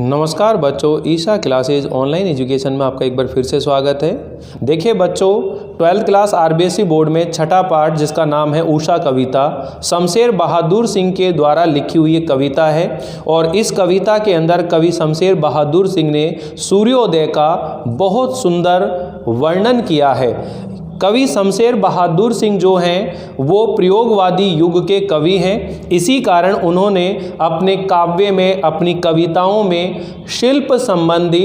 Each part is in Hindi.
नमस्कार बच्चों, ईशा क्लासेज ऑनलाइन एजुकेशन में आपका एक बार फिर से स्वागत है। देखिए बच्चों, 12th क्लास आरबीएसई बोर्ड में छठा पाठ जिसका नाम है उषा कविता, शमशेर बहादुर सिंह के द्वारा लिखी हुई एक कविता है। और इस कविता के अंदर कवि शमशेर बहादुर सिंह ने सूर्योदय का बहुत सुंदर वर्णन किया है। कवि शमशेर बहादुर सिंह जो हैं वो प्रयोगवादी युग के कवि हैं। इसी कारण उन्होंने अपने काव्य में, अपनी कविताओं में शिल्प संबंधी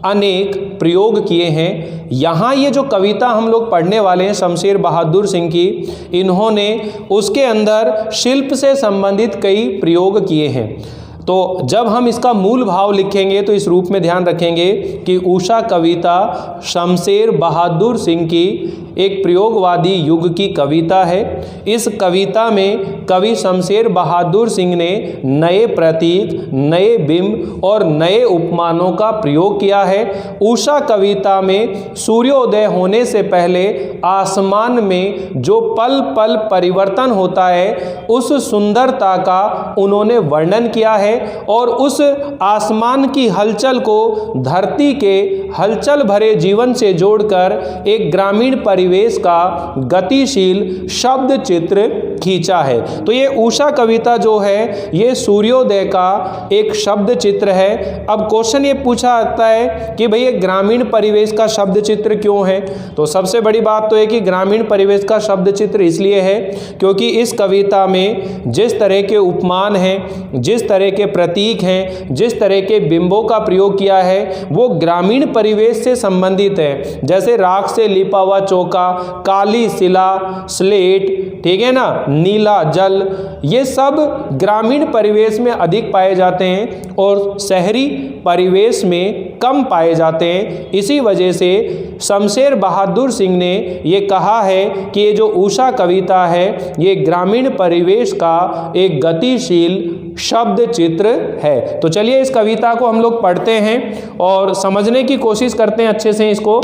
अनेक प्रयोग किए हैं। यहाँ ये जो कविता हम लोग पढ़ने वाले हैं शमशेर बहादुर सिंह की, इन्होंने उसके अंदर शिल्प से संबंधित कई प्रयोग किए हैं। तो जब हम इसका मूल भाव लिखेंगे तो इस रूप में ध्यान रखेंगे कि उषा कविता शमशेर बहादुर सिंह की एक प्रयोगवादी युग की कविता है। इस कविता में कवि शमशेर बहादुर सिंह ने नए प्रतीक, नए बिंब और नए उपमानों का प्रयोग किया है। उषा कविता में सूर्योदय होने से पहले आसमान में जो पल पल परिवर्तन होता है उस सुंदरता का उन्होंने वर्णन किया है और उस आसमान की हलचल को धरती के हलचल भरे जीवन से जोड़कर एक ग्रामीण परिवेश का गतिशील शब्द चित्र खींचा है। तो ये उषा कविता जो है ये सूर्योदय का एक शब्द चित्र है। अब क्वेश्चन ये पूछा जाता है कि भाई ये ग्रामीण परिवेश का शब्द चित्र क्यों है? तो सबसे बड़ी बात तो है कि ग्रामीण परिवेश का शब्द चित्र इसलिए है क्योंकि इस कविता में जिस तरह के उपमान हैं, जिस तरह के प्रतीक हैं, जिस तरह के बिंबों का प्रयोग किया है वो ग्रामीण परिवेश से संबंधित है। जैसे राख से लिपा हुआ चौका, काली शिला, स्लेट, ठीक है ना, नीला जल, ये सब ग्रामीण परिवेश में अधिक पाए जाते हैं और शहरी परिवेश में कम पाए जाते हैं। इसी वजह से शमशेर बहादुर सिंह ने ये कहा है कि ये जो उषा कविता है ये ग्रामीण परिवेश का एक गतिशील शब्द चित्र है। तो चलिए इस कविता को हम लोग पढ़ते हैं और समझने की कोशिश करते हैं अच्छे से इसको।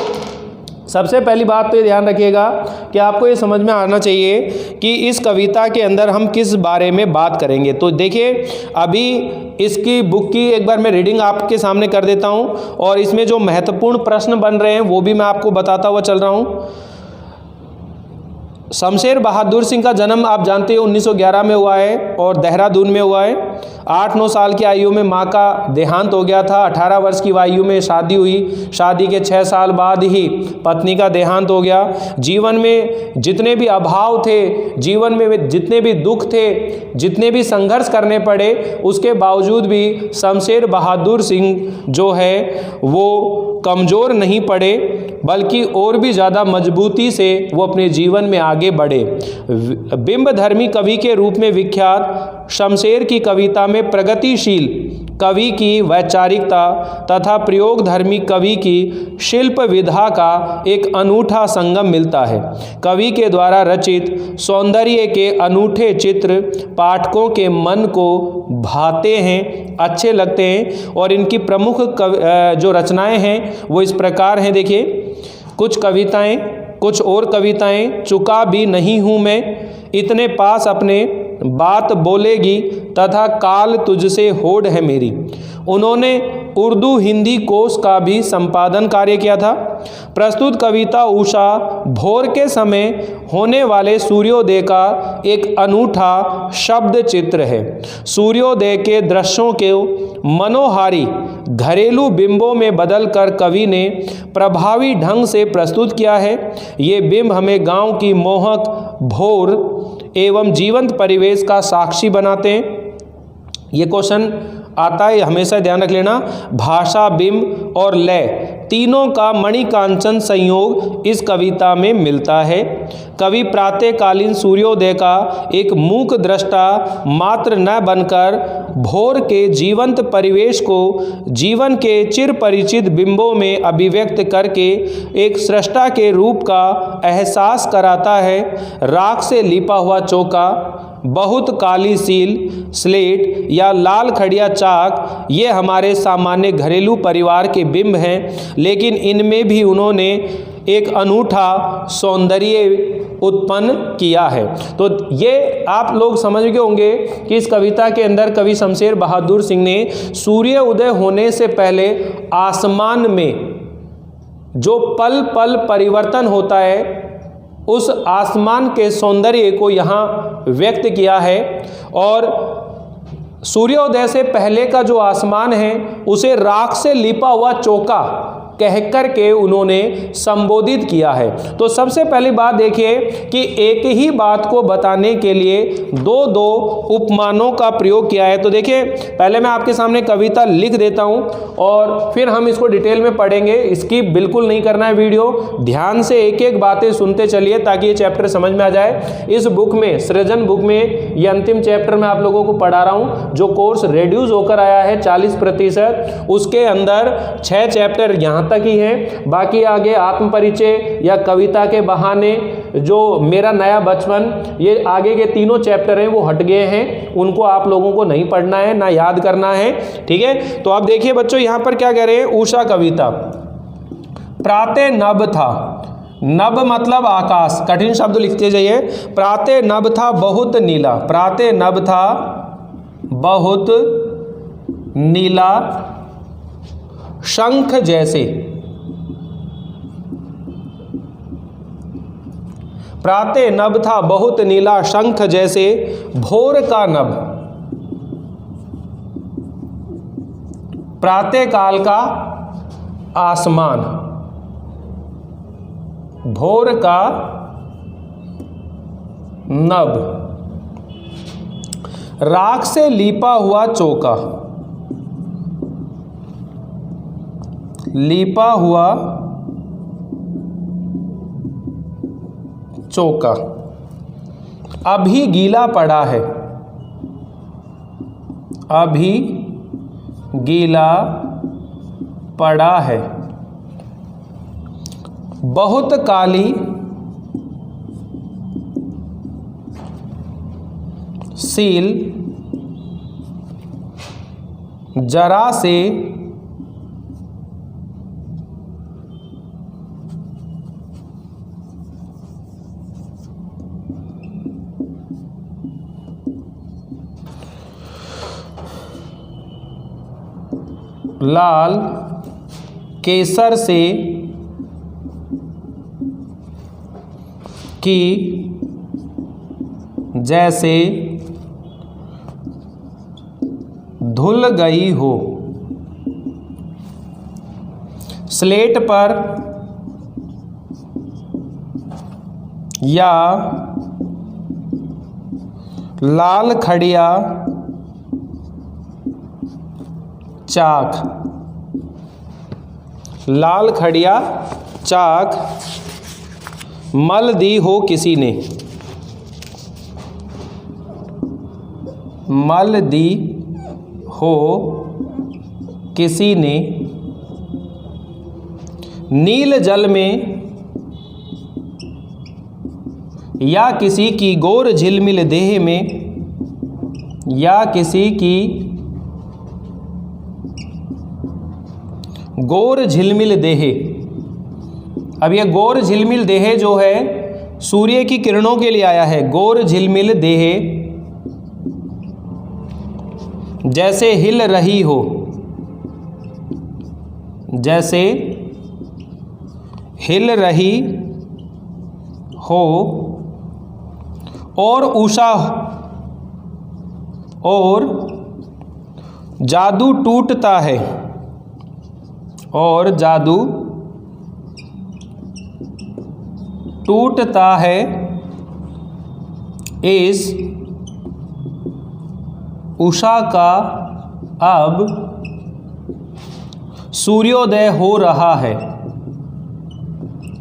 सबसे पहली बात तो ये ध्यान रखिएगा कि आपको ये समझ में आना चाहिए कि इस कविता के अंदर हम किस बारे में बात करेंगे। तो देखिए अभी इसकी बुक की एक बार मैं रीडिंग आपके सामने कर देता हूँ और इसमें जो महत्वपूर्ण प्रश्न बन रहे हैं वो भी मैं आपको बताता हुआ चल रहा हूँ। शमशेर बहादुर सिंह का जन्म आप जानते हैं 1911 में हुआ है और देहरादून में हुआ है। 8-9 साल की आयु में माँ का देहांत हो गया था। 18 वर्ष की आयु में शादी हुई। शादी के 6 साल बाद ही पत्नी का देहांत हो गया। जीवन में जितने भी अभाव थे, जीवन में जितने भी दुख थे, जितने भी संघर्ष करने पड़े, उसके बावजूद भी शमशेर बहादुर सिंह जो है वो कमज़ोर नहीं पड़े बल्कि और भी ज़्यादा मजबूती से वो अपने जीवन में आगे बढ़े। बिंबधर्मी कवि के रूप में विख्यात शमशेर की कविता में प्रगतिशील कवि की वैचारिकता तथा प्रयोगधर्मी कवि की शिल्प विधा का एक अनूठा संगम मिलता है। कवि के द्वारा रचित सौंदर्य के अनूठे चित्र पाठकों के मन को भाते हैं, अच्छे लगते हैं और इनकी प्रमुख जो रचनाएं हैं वो इस प्रकार हैं। देखिए कुछ कविताएं, कुछ और कविताएं, चुका भी नहीं हूँ मैं, इतने पास अपने बात बोलेगी तथा काल तुझसे होड़ है मेरी। उन्होंने उर्दू हिंदी कोश का भी संपादन कार्य किया था। प्रस्तुत कविता उषा भोर के समय होने वाले सूर्योदय का एक अनूठा शब्द चित्र है। सूर्योदय के दृश्यों के मनोहारी घरेलू बिंबों में बदलकर कवि ने प्रभावी ढंग से प्रस्तुत किया है। ये बिंब हमें गांव की मोहक भोर एवं जीवंत परिवेश का साक्षी बनाते हैं। ये क्वेश्चन आता है, हमेशा ध्यान रख लेना। भाषा, बिंब और लय तीनों का मणिकांचन संयोग इस कविता में मिलता है। कवि प्रातःकालीन सूर्योदय का एक मूक दृष्टा मात्र न बनकर भोर के जीवंत परिवेश को जीवन के चिर परिचित बिंबों में अभिव्यक्त करके एक सृष्टा के रूप का एहसास कराता है। राख से लिपा हुआ चौका, बहुत काली सील, स्लेट या लाल खड़िया चाक ये हमारे सामान्य घरेलू परिवार के बिंब हैं, लेकिन इनमें भी उन्होंने एक अनूठा सौंदर्य उत्पन्न किया है। तो ये आप लोग समझ गए होंगे कि इस कविता के अंदर कवि शमशेर बहादुर सिंह ने सूर्य उदय होने से पहले आसमान में जो पल पल परिवर्तन होता है उस आसमान के सौंदर्य को यहाँ व्यक्त किया है। और सूर्योदय से पहले का जो आसमान है उसे राख से लिपा हुआ चौका कहकर के उन्होंने संबोधित किया है। तो सबसे पहली बात देखिए कि एक ही बात को बताने के लिए दो दो उपमानों का प्रयोग किया है। तो देखिए पहले मैं आपके सामने कविता लिख देता हूं और फिर हम इसको डिटेल में पढ़ेंगे। इसकी बिल्कुल नहीं करना है वीडियो, ध्यान से एक एक बातें सुनते चलिए ताकि ये चैप्टर समझ में आ जाए। इस बुक में, सृजन बुक में, ये अंतिम चैप्टर मैं आप लोगों को पढ़ा रहा हूं। जो कोर्स रिड्यूस होकर आया है 40%, उसके अंदर 6 चैप्टर यहाँ तक ही है, बाकी आगे आत्म परिचय या कविता के बहाने, जो मेरा नया बचपन, ये आगे के तीनों चैप्टर हैं वो हट गए हैं, उनको आप लोगों को नहीं पढ़ना है ना याद करना है, ठीक है। तो आप देखिए बच्चों यहां पर क्या कह रहे हैं, उषा कविता। प्रातः नभ था, नभ मतलब आकाश, कठिन शब्द लिखते जाइए। प्रातः नभ था बहुत नीला, प्रातः नभ था बहुत नीला शंख जैसे, प्रातः नभ था बहुत नीला शंख जैसे, भोर का नभ, प्रातः काल का आसमान, भोर का नभ, राख से लीपा हुआ चौका, लीपा हुआ चौका, अभी गीला पड़ा है, अभी गीला पड़ा है, बहुत काली सील जरा से लाल केसर से की जैसे धुल गई हो, स्लेट पर या लाल खड़िया चाक, लाल खड़िया चाक मल दी हो किसी ने, मल दी हो किसी ने, नील जल में या किसी की गोर झिलमिल देह में, या किसी की गोर झिलमिल देह। अब ये गोर झिलमिल देह जो है सूर्य की किरणों के लिए आया है। गोर झिलमिल देह जैसे हिल रही हो, जैसे हिल रही हो, और उषा और जादू टूटता है, और जादू टूटता है इस उषा का अब सूर्योदय हो रहा है,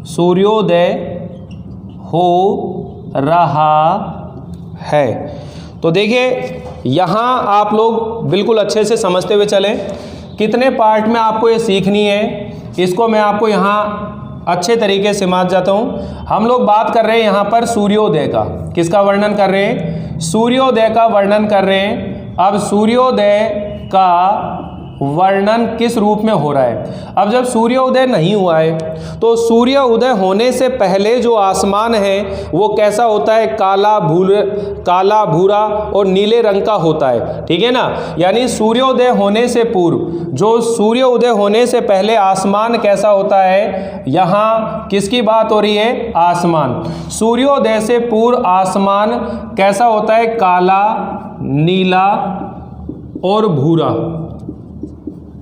सूर्योदय हो रहा है। तो देखिए यहाँ आप लोग बिल्कुल अच्छे से समझते हुए चलें। कितने पार्ट में आपको ये सीखनी है, इसको मैं आपको यहाँ अच्छे तरीके से समझ जाता हूँ। हम लोग बात कर रहे हैं यहाँ पर सूर्योदय का। किसका वर्णन कर रहे हैं? सूर्योदय का वर्णन कर रहे हैं। अब सूर्योदय का वर्णन किस रूप में हो रहा है? अब जब सूर्योदय नहीं हुआ है तो सूर्य उदय होने से पहले जो आसमान है वो कैसा होता है? काला भूरा और नीले रंग का होता है, ठीक है ना। यानी सूर्योदय होने से पूर्व, जो सूर्योदय होने से पहले आसमान कैसा होता है? यहाँ किसकी बात हो रही है? आसमान। सूर्योदय से पूर्व आसमान कैसा होता है? काला, नीला और भूरा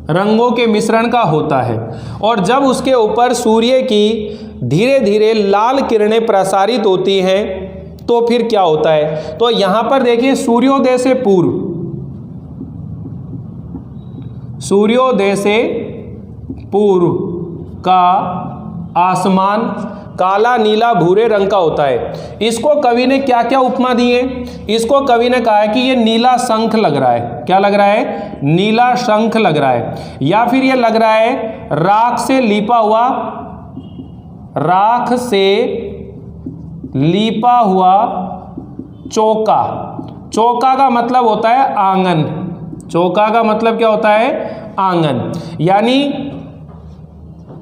रंगों के मिश्रण का होता है। और जब उसके ऊपर सूर्य की धीरे धीरे लाल किरणें प्रसारित होती हैं तो फिर क्या होता है? तो यहां पर देखिए, सूर्योदय से पूर्व, सूर्योदय से पूर्व का आसमान काला, नीला, भूरे रंग का होता है। इसको कवि ने क्या क्या उपमा दी है? इसको कवि ने कहा है कि ये नीला शंख लग रहा है। क्या लग रहा है? नीला शंख लग रहा है। या फिर ये लग रहा है राख से लीपा हुआ, राख से लीपा हुआ चौका। चौका का मतलब होता है आंगन। चौका का मतलब क्या होता है? आंगन। यानी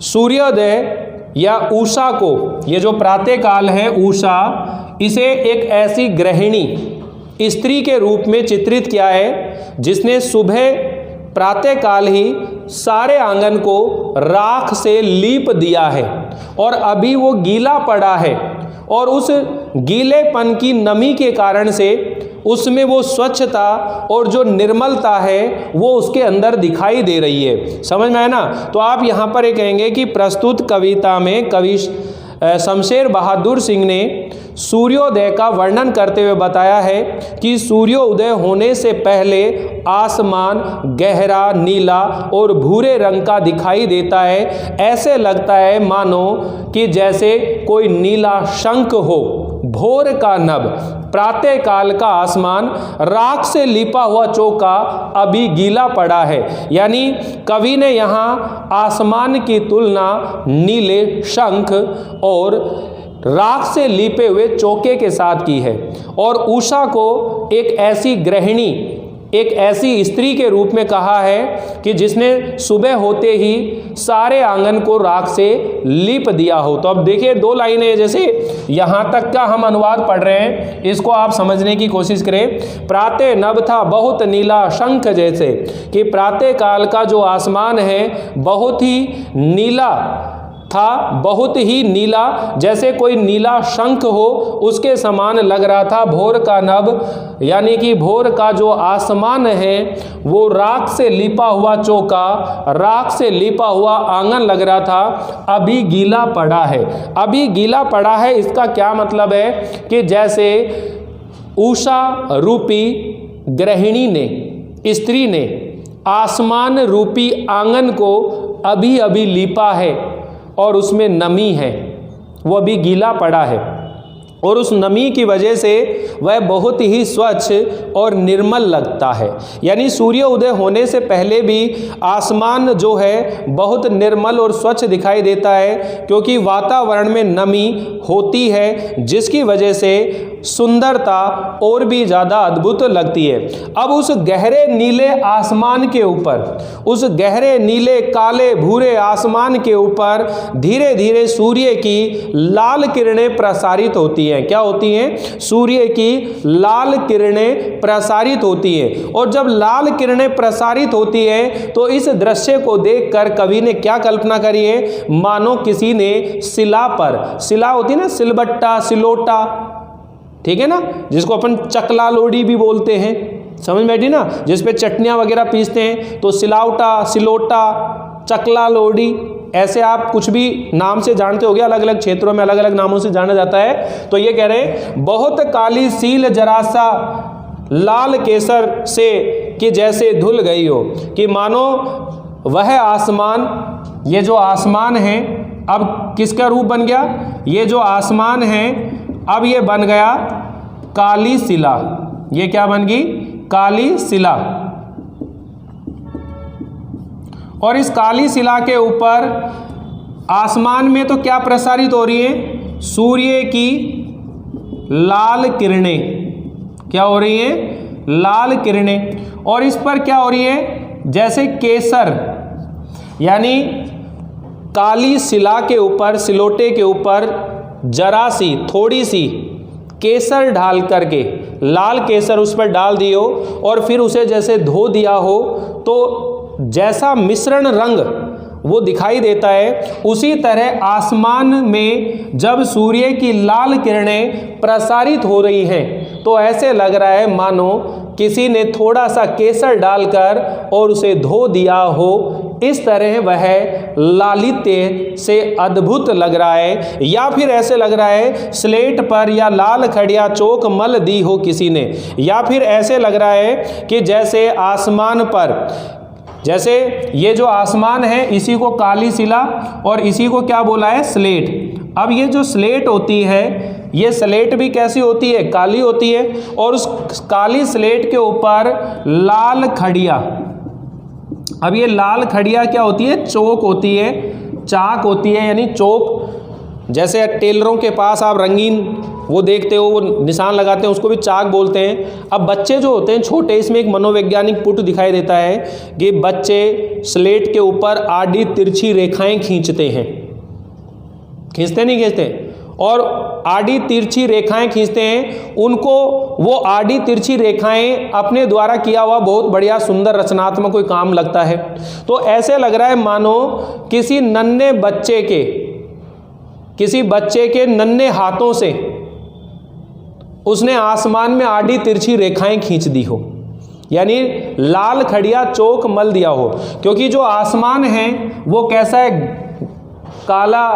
सूर्योदय या उषा को, ये जो प्रातः काल है उषा, इसे एक ऐसी गृहिणी स्त्री के रूप में चित्रित किया है जिसने सुबह प्रातः काल ही सारे आंगन को राख से लीप दिया है और अभी वो गीला पड़ा है और उस गीलेपन की नमी के कारण से उसमें वो स्वच्छता और जो निर्मलता है वो उसके अंदर दिखाई दे रही है। समझ में आया ना? तो आप यहाँ पर ये कहेंगे कि प्रस्तुत कविता में कवि शमशेर बहादुर सिंह ने सूर्योदय का वर्णन करते हुए बताया है कि सूर्योदय होने से पहले आसमान गहरा नीला और भूरे रंग का दिखाई देता है। ऐसे लगता है मानो कि जैसे कोई नीला शंख हो। भोर का नभ, प्रातः काल का आसमान, राख से लिपा हुआ चौका अभी गीला पड़ा है। यानी कवि ने यहाँ आसमान की तुलना नीले शंख और राख से लिपे हुए चौके के साथ की है और उषा को एक ऐसी गृहिणी, एक ऐसी स्त्री के रूप में कहा है कि जिसने सुबह होते ही सारे आंगन को राख से लीप दिया हो। तो अब देखिए, दो लाइनें जैसे यहाँ तक का हम अनुवाद पढ़ रहे हैं, इसको आप समझने की कोशिश करें। प्रातः नभ था बहुत नीला शंख जैसे, कि प्रातः काल का जो आसमान है बहुत ही नीला था, बहुत ही नीला, जैसे कोई नीला शंख हो उसके समान लग रहा था। भोर का नभ यानी कि भोर का जो आसमान है वो राख से लिपा हुआ चौका, राख से लिपा हुआ आंगन लग रहा था, अभी गीला पड़ा है। अभी गीला पड़ा है, इसका क्या मतलब है कि जैसे उषा रूपी गृहिणी ने, स्त्री ने आसमान रूपी आंगन को अभी अभी लीपा है और उसमें नमी है, वो अभी गीला पड़ा है और उस नमी की वजह से वह बहुत ही स्वच्छ और निर्मल लगता है। यानी सूर्य उदय होने से पहले भी आसमान जो है बहुत निर्मल और स्वच्छ दिखाई देता है, क्योंकि वातावरण में नमी होती है जिसकी वजह से सुंदरता और भी ज़्यादा अद्भुत लगती है। अब उस गहरे नीले आसमान के ऊपर, उस गहरे नीले काले भूरे आसमान के ऊपर धीरे धीरे सूर्य की लाल किरणें प्रसारित होती हैं। क्या होती हैं? सूर्य की लाल किरणें प्रसारित होती हैं। और जब लाल किरणें प्रसारित होती हैं तो इस दृश्य को देखकर कवि ने क्या कल्पना करी है? मानो किसी ने शिला पर, शिला होती है ना, सिलबट्टा, सिलोटा, ठीक है ना, जिसको अपन चकला लोडी भी बोलते हैं, समझ में बैठी ना, जिस पे चटनियाँ वगैरह पीसते हैं, तो सिलावटा, सिलोटा, चकला लोडी, ऐसे आप कुछ भी नाम से जानते होगे, अलग अलग क्षेत्रों में अलग अलग नामों से जाना जाता है। तो ये कह रहे हैं बहुत काली सील जरासा लाल केसर से कि जैसे धुल गई हो, कि मानो वह आसमान, ये जो आसमान है अब किसका रूप बन गया? ये जो आसमान है अब ये बन गया काली शिला। ये क्या बन गई? काली शिला। और इस काली शिला के ऊपर आसमान में तो क्या प्रसारित हो रही है? सूर्य की लाल किरणें, क्या हो रही हैं? लाल किरणें। और इस पर क्या हो रही है? जैसे केसर यानी काली शिला के ऊपर, सिलोटे के ऊपर जरा सी थोड़ी सी केसर डाल करके, लाल केसर उस पर डाल दियो और फिर उसे जैसे धो दिया हो तो जैसा मिश्रण रंग वो दिखाई देता है, उसी तरह आसमान में जब सूर्य की लाल किरणें प्रसारित हो रही हैं तो ऐसे लग रहा है मानो किसी ने थोड़ा सा केसर डालकर और उसे धो दिया हो। इस तरह वह लालित्य से अद्भुत लग रहा है। या फिर ऐसे लग रहा है स्लेट पर या लाल खड़िया चौक मल दी हो किसी ने। या फिर ऐसे लग रहा है कि जैसे आसमान पर, जैसे ये जो आसमान है इसी को काली शिला और इसी को क्या बोला है? स्लेट। अब ये जो स्लेट होती है, ये स्लेट भी कैसी होती है? काली होती है। और उस काली स्लेट के ऊपर लाल खड़िया, अब ये लाल खड़िया क्या होती है? चौक होती है, चाक होती है, यानी चौक। जैसे टेलरों के पास आप रंगीन वो देखते हो, वो निशान लगाते हैं, उसको भी चाक बोलते हैं। अब बच्चे जो होते हैं छोटे, इसमें एक मनोवैज्ञानिक पुट दिखाई देता है कि बच्चे स्लेट के ऊपर आड़ी तिरछी रेखाएं खींचते हैं। खींचते नहीं खींचते? और आड़ी तिरछी रेखाएं खींचते हैं, उनको वो आड़ी तिरछी रेखाएं अपने द्वारा किया हुआ बहुत बढ़िया सुंदर रचनात्मक कोई काम लगता है। तो ऐसे लग रहा है मानो किसी नन्हे बच्चे के, किसी बच्चे के नन्हे हाथों से उसने आसमान में आड़ी तिरछी रेखाएं खींच दी हो, यानी लाल खड़िया चौक मल दिया हो। क्योंकि जो आसमान है वो कैसा है? काला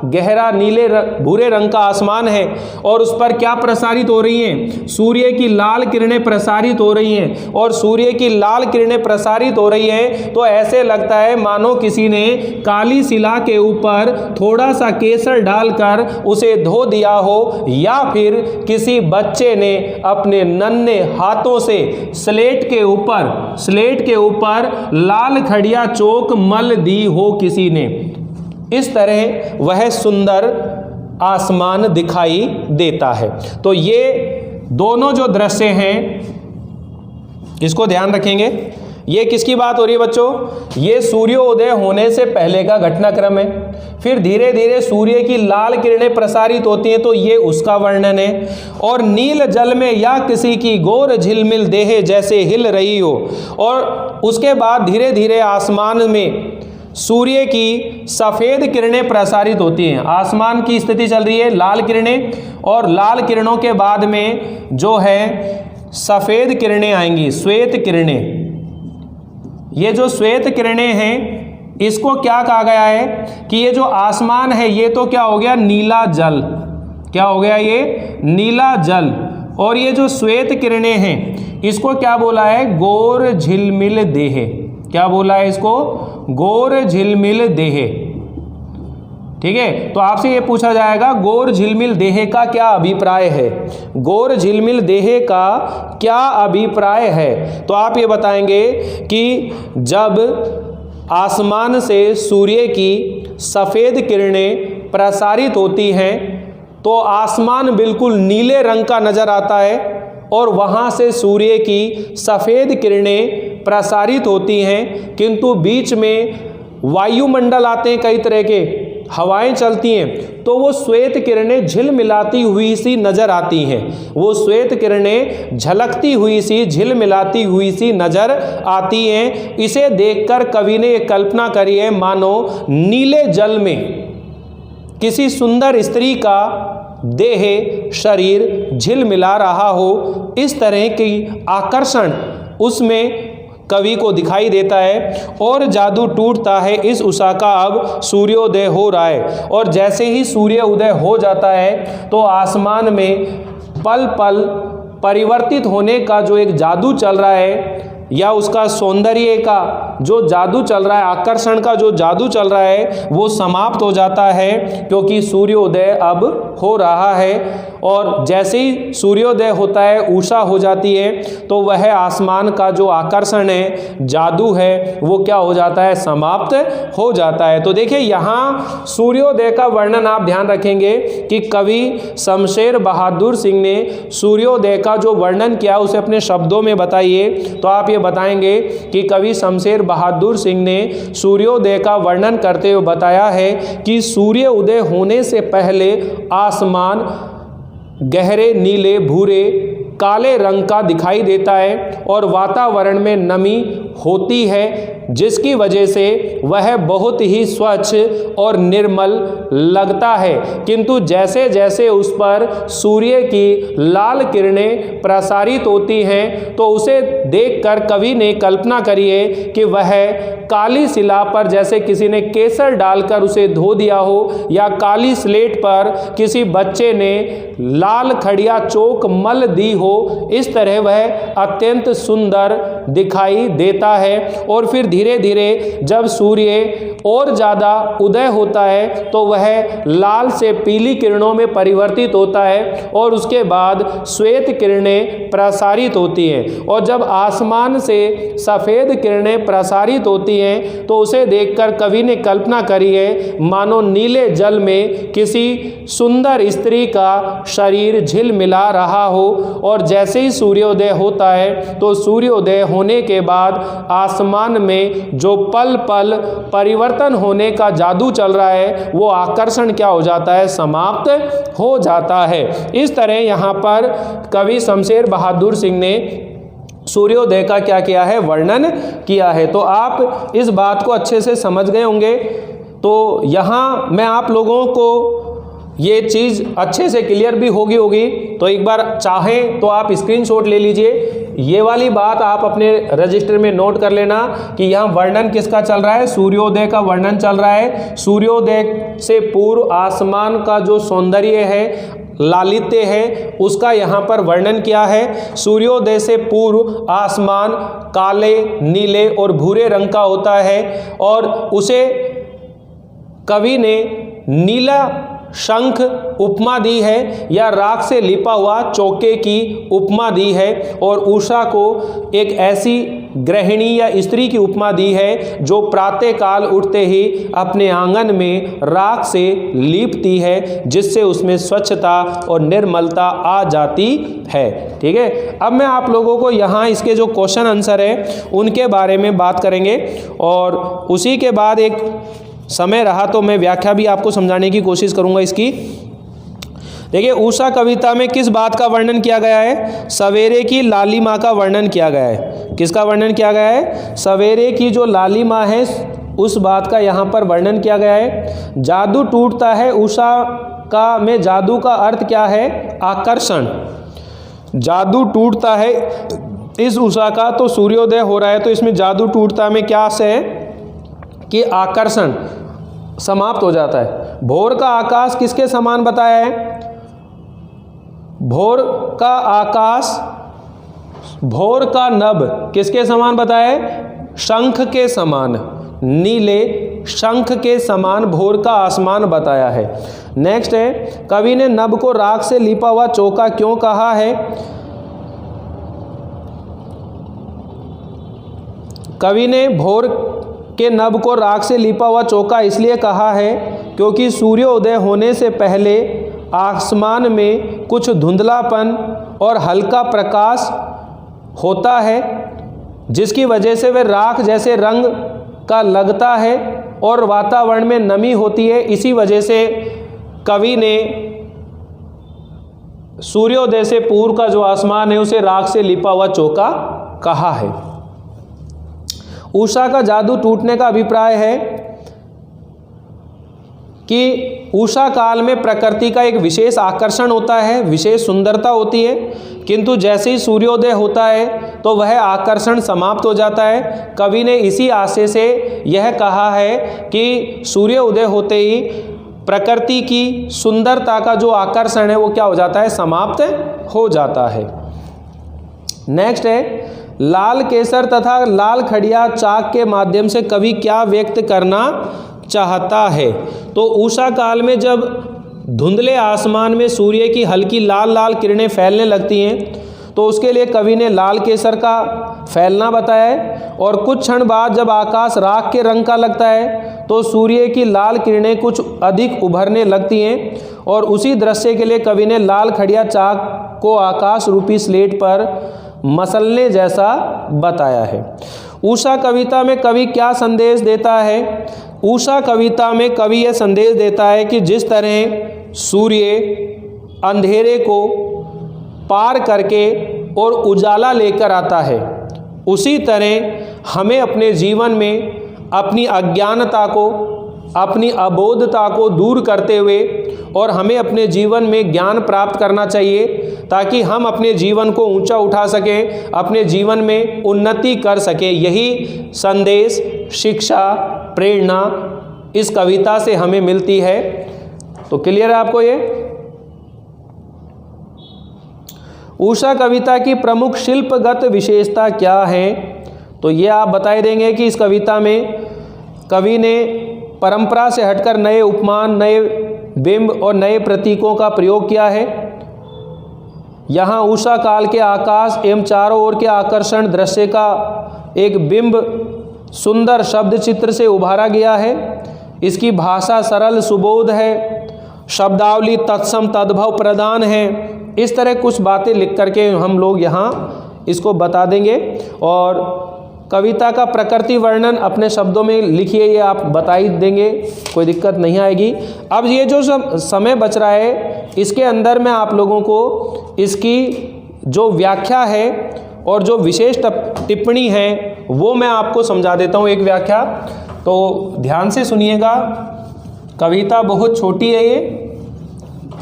गहरा नीले भूरे रंग का आसमान है और उस पर क्या प्रसारित हो रही हैं? सूर्य की लाल किरणें प्रसारित हो रही हैं। और सूर्य की लाल किरणें प्रसारित हो रही हैं तो ऐसे लगता है मानो किसी ने काली शिला के ऊपर थोड़ा सा केसर डालकर उसे धो दिया हो, या फिर किसी बच्चे ने अपने नन्हे हाथों से स्लेट के ऊपर लाल खड़िया चौक मल दी हो किसी ने। इस तरह वह सुंदर आसमान दिखाई देता है। तो ये दोनों जो दृश्य हैं इसको ध्यान रखेंगे। ये किसकी बात हो रही है बच्चों? ये सूर्योदय होने से पहले का घटनाक्रम है। फिर धीरे धीरे सूर्य की लाल किरणें प्रसारित होती हैं तो ये उसका वर्णन है। और नील जल में या किसी की गोर झिलमिल देह जैसे हिल रही हो। और उसके बाद धीरे धीरे आसमान में सूर्य की सफ़ेद किरणें प्रसारित होती हैं। आसमान की स्थिति चल रही है लाल किरणें, और लाल किरणों के बाद में जो है सफ़ेद किरणें आएंगी, श्वेत किरणें। ये जो श्वेत किरणें हैं इसको क्या कहा गया है कि ये जो आसमान है ये तो क्या हो गया? नीला जल। क्या हो गया? ये नीला जल। और ये जो श्वेत किरणें हैं इसको क्या बोला है? गोर झिलमिल देह। क्या बोला है इसको? गोर झिलमिल देह। ठीक है, तो आपसे ये पूछा जाएगा गोर झिलमिल देह का क्या अभिप्राय है? गोर झिलमिल देह का क्या अभिप्राय है? तो आप ये बताएंगे कि जब आसमान से सूर्य की सफ़ेद किरणें प्रसारित होती हैं तो आसमान बिल्कुल नीले रंग का नज़र आता है और वहाँ से सूर्य की सफ़ेद किरणें प्रसारित होती हैं, किंतु बीच में वायुमंडल आते हैं, कई तरह के हवाएं चलती हैं, तो वो श्वेत किरणें झिलमिलाती हुई सी नज़र आती हैं। वो श्वेत किरणें झलकती हुई सी, झिलमिलाती हुई सी नज़र आती हैं। इसे देखकर कवि ने एक कल्पना करी है मानो नीले जल में किसी सुंदर स्त्री का देह शरीर झिलमिला रहा हो। इस तरह की आकर्षण उसमें कवि को दिखाई देता है और जादू टूटता है। इस उषा का अब सूर्योदय हो रहा है और जैसे ही सूर्य उदय हो जाता है तो आसमान में पल पल परिवर्तित होने का जो एक जादू चल रहा है या उसका सौंदर्य का जो जादू चल रहा है, आकर्षण का जो जादू चल रहा है, वो समाप्त हो जाता है क्योंकि सूर्योदय अब हो रहा है। और जैसे ही सूर्योदय होता है, उषा हो जाती है, तो वह आसमान का जो आकर्षण है, जादू है, वो क्या हो जाता है, समाप्त हो जाता है। तो देखिए यहाँ सूर्योदय का वर्णन आप ध्यान रखेंगे कि कवि शमशेर बहादुर सिंह ने सूर्योदय का जो वर्णन किया उसे अपने शब्दों में बताइए। तो आप ये बताएंगे कि कवि शमशेर बहादुर सिंह ने सूर्योदय का वर्णन करते हुए बताया है कि सूर्य उदय होने से पहले आसमान गहरे नीले, भूरे, काले रंग का दिखाई देता है और वातावरण में नमी होती है, जिसकी वजह से वह बहुत ही स्वच्छ और निर्मल लगता है। किंतु जैसे जैसे उस पर सूर्य की लाल किरणें प्रसारित होती हैं, तो उसे देखकर कवि ने कल्पना करी है कि वह काली शिला पर जैसे किसी ने केसर डालकर उसे धो दिया हो, या काली स्लेट पर किसी बच्चे ने लाल खड़िया चोक मल दी हो, इस तरह वह अत्यंत सुंदर दिखाई देता है। और फिर धीरे धीरे जब सूर्य और ज़्यादा उदय होता है तो वह लाल से पीली किरणों में परिवर्तित होता है और उसके बाद श्वेत किरणें प्रसारित होती हैं। और जब आसमान से सफ़ेद किरणें प्रसारित होती हैं तो उसे देखकर कवि ने कल्पना करी है मानो नीले जल में किसी सुंदर स्त्री का शरीर झिलमिला रहा हो। और जैसे ही सूर्योदय होता है तो सूर्योदय होने के बाद आसमान में जो पल पल परिवर्तन होने का जादू चल रहा है, वो आकर्षण क्या हो जाता है, समाप्त हो जाता है। इस तरह यहाँ पर कवि शमशेर बहादुर सिंह ने सूर्योदय का क्या किया है, वर्णन किया है। तो आप इस बात को अच्छे से समझ गए होंगे। तो यहाँ मैं आप लोगों को ये चीज़ अच्छे से क्लियर भी होगी। तो एक बार चाहें तो आप स्क्रीनशॉट ले लीजिए। ये वाली बात आप अपने रजिस्टर में नोट कर लेना कि यहाँ वर्णन किसका चल रहा है, सूर्योदय का वर्णन चल रहा है। सूर्योदय से पूर्व आसमान का जो सौंदर्य है, लालित्य है, उसका यहाँ पर वर्णन किया है। सूर्योदय से पूर्व आसमान काले, नीले और भूरे रंग का होता है और उसे कवि ने नीला शंख उपमा दी है या राख से लिपा हुआ चौके की उपमा दी है। और उषा को एक ऐसी गृहिणी या स्त्री की उपमा दी है जो प्रातःकाल उठते ही अपने आंगन में राख से लीपती है, जिससे उसमें स्वच्छता और निर्मलता आ जाती है। ठीक है, अब मैं आप लोगों को यहाँ इसके जो क्वेश्चन आंसर है उनके बारे में बात करेंगे और उसी के बाद एक समय रहा तो मैं व्याख्या भी आपको समझाने की कोशिश करूंगा इसकी। देखिए, उषा कविता में किस बात का वर्णन किया गया है, सवेरे की लालिमा का वर्णन किया गया है। किसका वर्णन किया गया है, सवेरे की जो लालिमा है उस बात का यहाँ पर वर्णन किया गया है। जादू टूटता है उषा का में जादू का अर्थ क्या है, आकर्षण। जादू टूटता है इस उषा का, तो सूर्योदय हो रहा है तो इसमें जादू टूटता में क्या है कि आकर्षण समाप्त हो जाता है। भोर का आकाश किसके समान बताया है, भोर का आकाश, भोर का नभ किसके समान बताया है, शंख के समान, नीले शंख के समान भोर का आसमान बताया है। नेक्स्ट है, कवि ने नभ को राख से लिपा हुआ चौका क्यों कहा है। कवि ने भोर के नभ को राख से लिपा हुआ चौका इसलिए कहा है क्योंकि सूर्योदय होने से पहले आसमान में कुछ धुंधलापन और हल्का प्रकाश होता है, जिसकी वजह से वह राख जैसे रंग का लगता है और वातावरण में नमी होती है। इसी वजह से कवि ने सूर्योदय से पूर्व का जो आसमान है उसे राख से लिपा हुआ चौका कहा है। उषा का जादू टूटने का अभिप्राय है कि उषा काल में प्रकृति का एक विशेष आकर्षण होता है, विशेष सुंदरता होती है, किंतु जैसे ही सूर्योदय होता है तो वह आकर्षण समाप्त हो जाता है। कवि ने इसी आशय से यह कहा है कि सूर्य उदय होते ही प्रकृति की सुंदरता का जो आकर्षण है वो क्या हो जाता है, समाप्त हो जाता है। नेक्स्ट है, लाल केसर तथा लाल खड़िया चाक के माध्यम से कवि क्या व्यक्त करना चाहता है। तो उषा काल में जब धुंधले आसमान में सूर्य की हल्की लाल लाल किरणें फैलने लगती हैं, तो उसके लिए कवि ने लाल केसर का फैलना बताया है। और कुछ क्षण बाद जब आकाश राख के रंग का लगता है तो सूर्य की लाल किरणें कुछ अधिक उभरने लगती हैं, और उसी दृश्य के लिए कवि ने लाल खड़िया चाक को आकाश रूपी स्लेट पर मसलने जैसा बताया है। उषा कविता में कवि क्या संदेश देता है? उषा कविता में कवि यह संदेश देता है कि जिस तरह सूर्य अंधेरे को पार करके और उजाला लेकर आता है, उसी तरह हमें अपने जीवन में अपनी अज्ञानता को, अपनी अबोधता को दूर करते हुए और हमें अपने जीवन में ज्ञान प्राप्त करना चाहिए, ताकि हम अपने जीवन को ऊंचा उठा सकें, अपने जीवन में उन्नति कर सकें। यही संदेश, शिक्षा, प्रेरणा इस कविता से हमें मिलती है। तो क्लियर है आपको ये? उषा कविता की प्रमुख शिल्पगत विशेषता क्या है? तो ये आप बता देंगे कि इस कविता में कवि ने परंपरा से हटकर नए उपमान, नए बिंब और नए प्रतीकों का प्रयोग किया है। यहाँ उषा काल के आकाश एवं चारों ओर के आकर्षण दृश्य का एक बिंब सुंदर शब्द चित्र से उभारा गया है। इसकी भाषा सरल सुबोध है, शब्दावली तत्सम तद्भव प्रदान है। इस तरह कुछ बातें लिख करके हम लोग यहाँ इसको बता देंगे। और कविता का प्रकृति वर्णन अपने शब्दों में लिखिए, ये आप बता ही देंगे, कोई दिक्कत नहीं आएगी। अब ये जो समय बच रहा है, इसके अंदर मैं आप लोगों को इसकी जो व्याख्या है और जो विशेष टिप्पणी है वो मैं आपको समझा देता हूँ, एक व्याख्या। तो ध्यान से सुनिएगा, कविता बहुत छोटी है ये,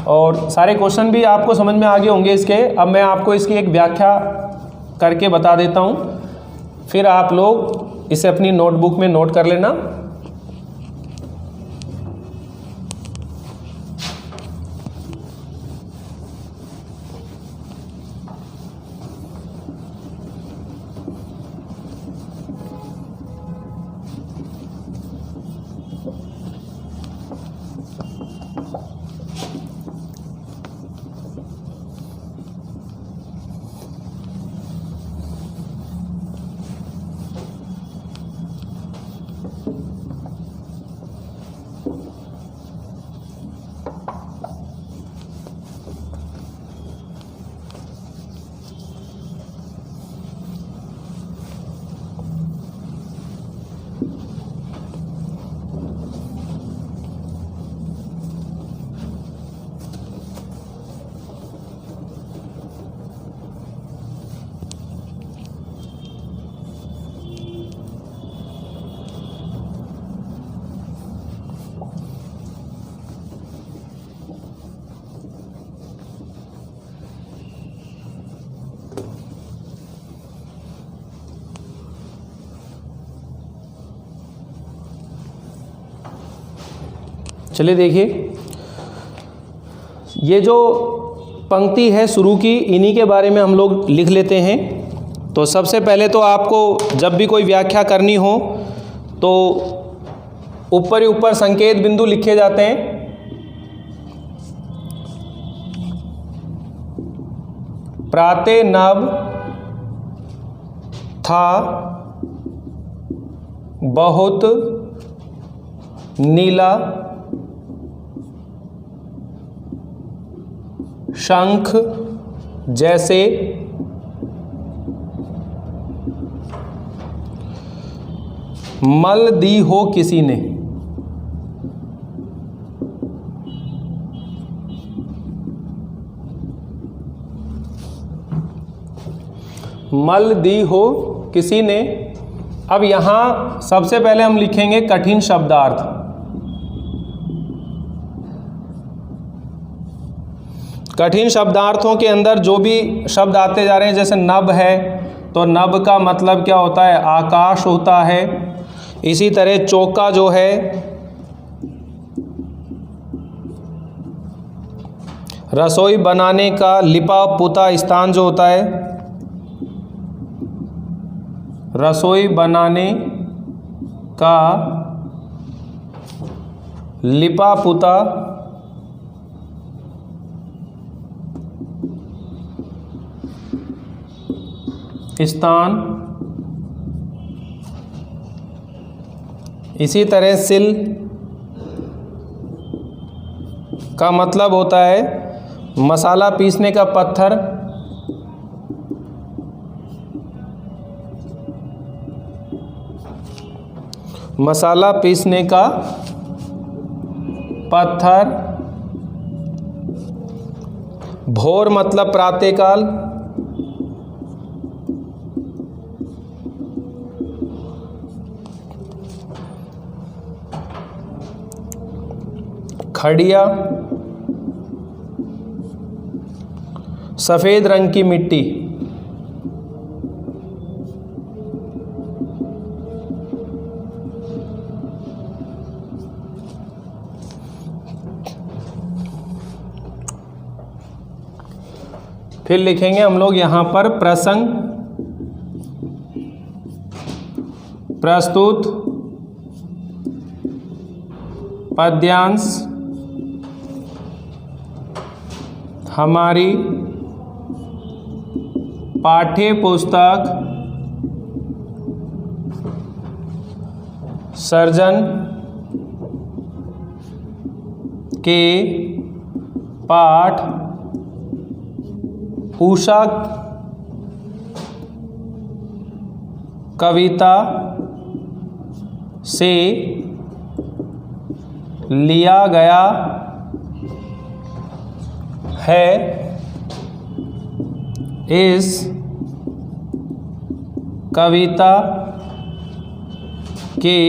और सारे क्वेश्चन भी आपको समझ में आ गए होंगे इसके। अब मैं आपको इसकी एक व्याख्या करके बता देता हूँ, फिर आप लोग इसे अपनी नोटबुक में नोट कर लेना। चलिए देखिए, ये जो पंक्ति है शुरू की, इन्हीं के बारे में हम लोग लिख लेते हैं। तो सबसे पहले तो आपको जब भी कोई व्याख्या करनी हो तो ऊपर ही ऊपर संकेत बिंदु लिखे जाते हैं। प्राते नभ था बहुत नीला, शंख जैसे मल दी हो किसी ने। मल दी हो किसी ने। अब यहाँ सबसे पहले हम लिखेंगे कठिन शब्दार्थ। कठिन शब्दार्थों के अंदर जो भी शब्द आते जा रहे हैं, जैसे नभ है तो नभ का मतलब क्या होता है? आकाश होता है। इसी तरह चौका जो है रसोई बनाने का लिपा पुता स्थान जो होता है, रसोई बनाने का लिपा पुता स्थान। इसी तरह सिल का मतलब होता है मसाला पीसने का पत्थर। मसाला पीसने का पत्थर। भोर मतलब प्रातःकाल। खड़िया सफ़ेद रंग की मिट्टी। फिर लिखेंगे हम लोग यहाँ पर प्रसंग, प्रस्तुत, पद्यांश, हमारी पाठ्य पुस्तक, सर्जन के पाठ, उषा कविता से लिया गया है। इस कविता के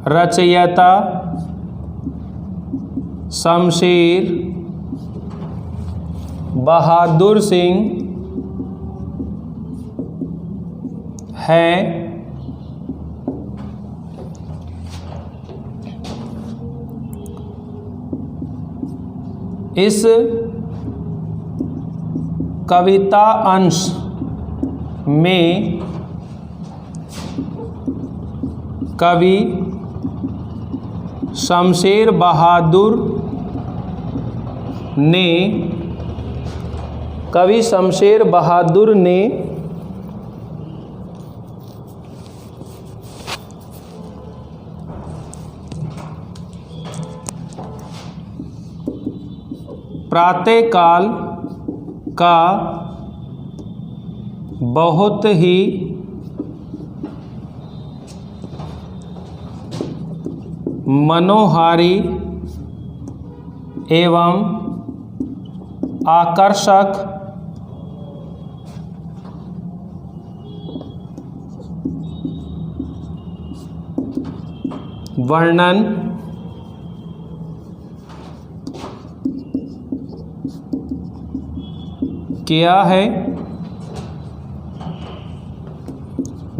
रचयिता शमशेर बहादुर सिंह हैं। इस कविता अंश में कवि शमशेर बहादुर ने प्रातःकाल का बहुत ही मनोहारी एवं आकर्षक वर्णन किया है।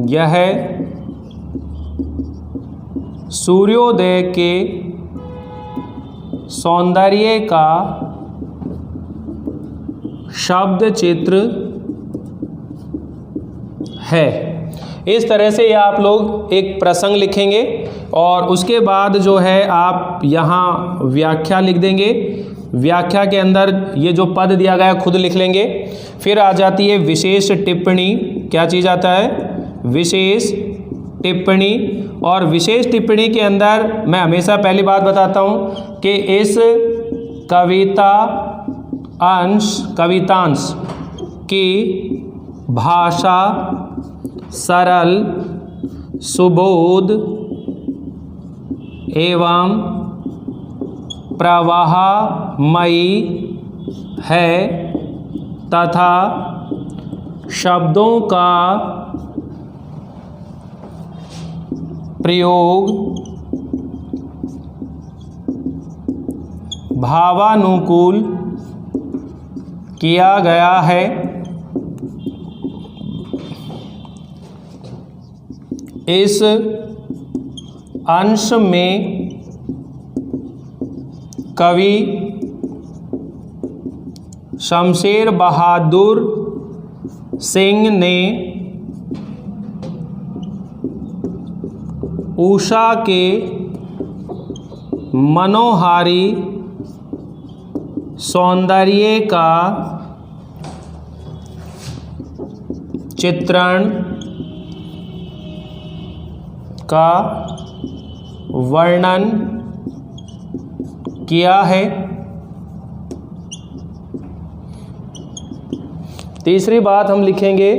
यह सूर्योदय के सौंदर्य का शब्द चित्र है। इस तरह से ये आप लोग एक प्रसंग लिखेंगे और उसके बाद जो है आप यहाँ व्याख्या लिख देंगे। व्याख्या के अंदर ये जो पद दिया गया खुद लिख लेंगे। फिर आ जाती है विशेष टिप्पणी। क्या चीज़ आता है? विशेष टिप्पणी। और विशेष टिप्पणी के अंदर मैं हमेशा पहली बात बताता हूँ कि इस कवितांश की भाषा सरल, सुबोध एवं प्रवाहमयी है तथा शब्दों का प्रयोग भावानुकूल किया गया है। इस अंश में कवि शमशेर बहादुर सिंह ने उषा के मनोहारी सौंदर्य का चित्रण का वर्णन किया है। तीसरी बात हम लिखेंगे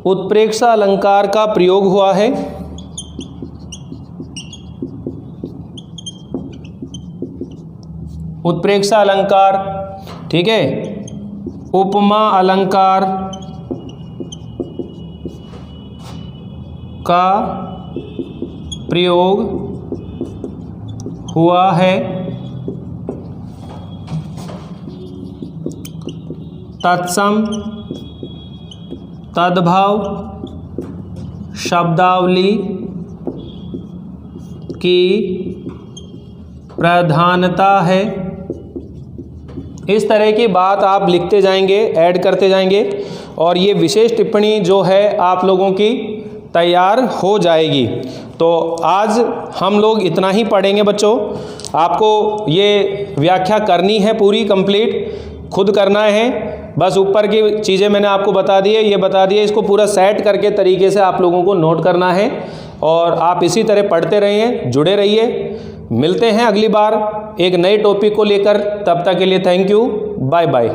उत्प्रेक्षा अलंकार का प्रयोग हुआ है। उत्प्रेक्षा अलंकार, ठीक है। उपमा अलंकार का प्रयोग हुआ है। तत्सम तद्भव शब्दावली की प्रधानता है। इस तरह की बात आप लिखते जाएंगे, ऐड करते जाएंगे और ये विशेष टिप्पणी जो है आप लोगों की तैयार हो जाएगी। तो आज हम लोग इतना ही पढ़ेंगे बच्चों। आपको ये व्याख्या करनी है पूरी कंप्लीट, खुद करना है। बस ऊपर की चीज़ें मैंने आपको बता दी है, ये बता दिए, इसको पूरा सेट करके तरीके से आप लोगों को नोट करना है और आप इसी तरह पढ़ते रहिए, जुड़े रहिए। मिलते हैं अगली बार एक नए टॉपिक को लेकर। तब तक के लिए थैंक यू, बाय बाय।